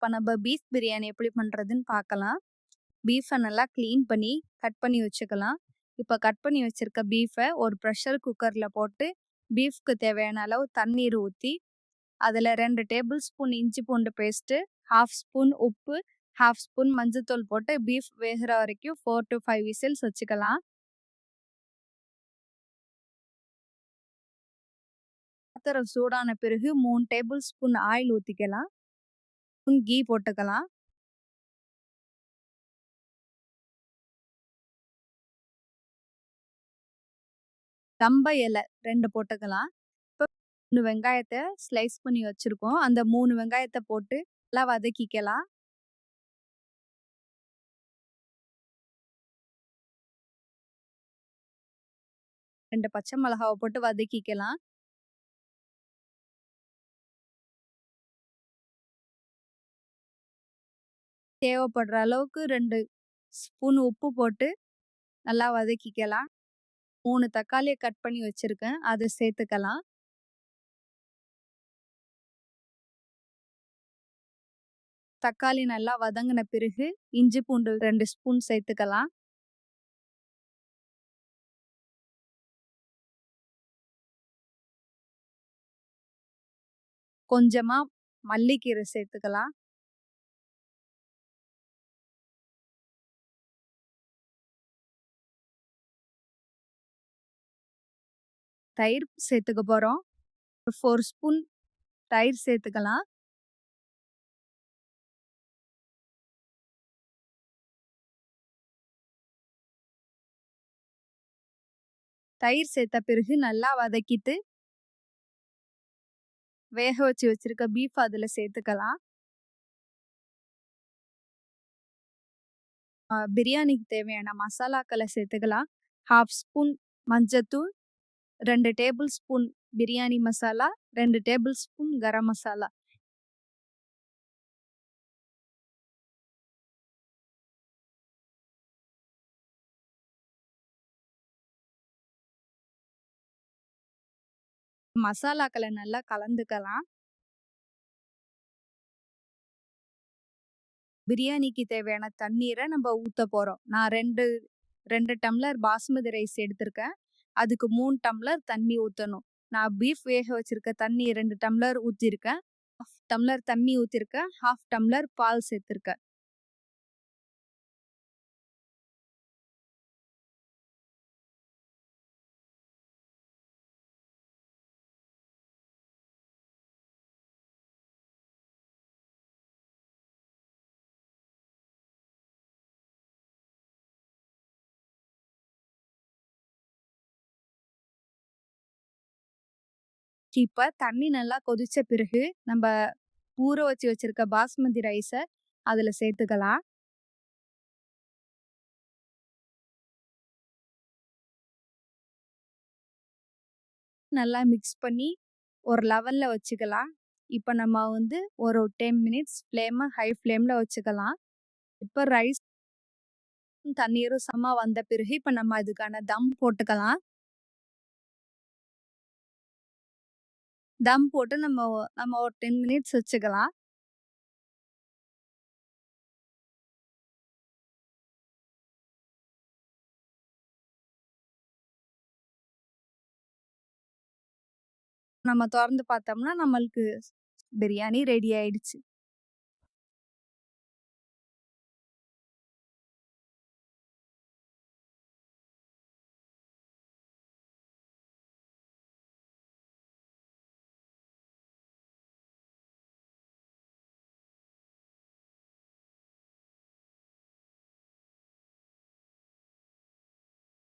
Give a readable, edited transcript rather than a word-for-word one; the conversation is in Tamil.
இப்ப நம்ம பீஃப் பிரியாணி எப்படி பண்றதுன்னு பார்க்கலாம். பீஃப நல்லா கிளீன் பண்ணி, கட் பண்ணி வச்சுக்கலாம். இப்ப கட் பண்ணி வச்சிருக்க பீஃப ஒரு பிரஷர் குக்கர்ல போட்டு, பீஃப்க்கு தேவையான அளவு தண்ணீர் ஊத்தி, அதுல 2 டேபிள் ஸ்பூன் இஞ்சி பூண்டு பேஸ்ட்டு, 1/2 ஸ்பூன் உப்பு, 1/2 ஸ்பூன் மஞ்சள்தூள் போட்டு பீஃப் வேகுற வரைக்கும் 4 to 5 விசில்ஸ் வச்சுக்கலாம். பாத்திரம் சூடான பிறகு 3 டேபிள் ஸ்பூன் ஆயில் ஊத்திக்கலாம். கீ போட்டுக்கலாம். தம்ப இலை 2 போட்டுக்கலாம். இப்ப 3 வெங்காயத்த ஸ்லைஸ் பண்ணி வச்சிருக்கோம். அந்த 3 வெங்காயத்த போட்டு நல்லா வதக்கிக்கலாம். 2 பச்சை மிளகாவ போட்டு வதக்கிக்கலாம். தேவைப்படுற அளவுக்கு 2 ஸ்பூன் உப்பு போட்டு நல்லா வதக்கிக்கலாம். 3 தக்காளிய கட் பண்ணி வச்சிருக்கேன். அத சேர்த்துக்கலாம். தக்காளி நல்லா வதங்கின பிறகு இஞ்சி பூண்டு 2 ஸ்பூன் சேர்த்துக்கலாம். கொஞ்சமா மல்லிக்கீரை சேர்த்துக்கலாம். தயிர் சேர்த்துக்க போறோம். 4 ஸ்பூன் தயிர் சேர்த்துக்கலாம். தயிர் சேர்த்த பிறகு நல்லா வதக்கிட்டு வேக வச்சு வச்சிருக்க பீஃப் அதுல சேர்த்துக்கலாம். பிரியாணிக்கு தேவையான மசாலாக்களை சேர்த்துக்கலாம். 1/2 ஸ்பூன் மஞ்சத்தூள், 2 tablespoon biryani masala, 2 tablespoon garam masala. மசாலாக்களை நல்லா கலந்துக்கலாம். பிரியாணிக்கு தேவையான தண்ணீரை நம்ம ஊத்த போறோம். நான் 2 டம்ளர் பாஸ்மதி ரைஸ் எடுத்திருக்கேன். அதுக்கு 3 டம்ளர் தண்ணி ஊத்தணும். நான் பீஃப் வேக வச்சிருக்க தண்ணி 2 டம்ளர் ஊத்திருக்கேன். 1/2 டம்ளர் தண்ணி ஊத்திருக்கேன். 1/2 டம்ளர் பால் சேர்த்திருக்கேன். இப்ப தண்ணி நல்லா கொதிச்ச பிறகு நம்ம ஊற வச்சு வச்சிருக்க பாஸ்மதி ரைஸ அதுல சேர்த்துக்கலாம். நல்லா மிக்ஸ் பண்ணி ஒரு லெவல்ல வச்சுக்கலாம். இப்ப நம்ம ஒரு 10 மினிட்ஸ் ஹை ஃப்ளேம்ல வச்சுக்கலாம். இப்ப ரைஸ் தண்ணீரும் சமமா வந்த பிறகு இப்ப நம்ம அதுக்கான தம் போட்டுக்கலாம். தம் போட்டு நம்ம ஒரு 10 மினிட்ஸ் வச்சுக்கலாம். நம்ம தொறந்து பார்த்தோம்னா நம்மளுக்கு பிரியாணி ரெடி ஆயிடுச்சு.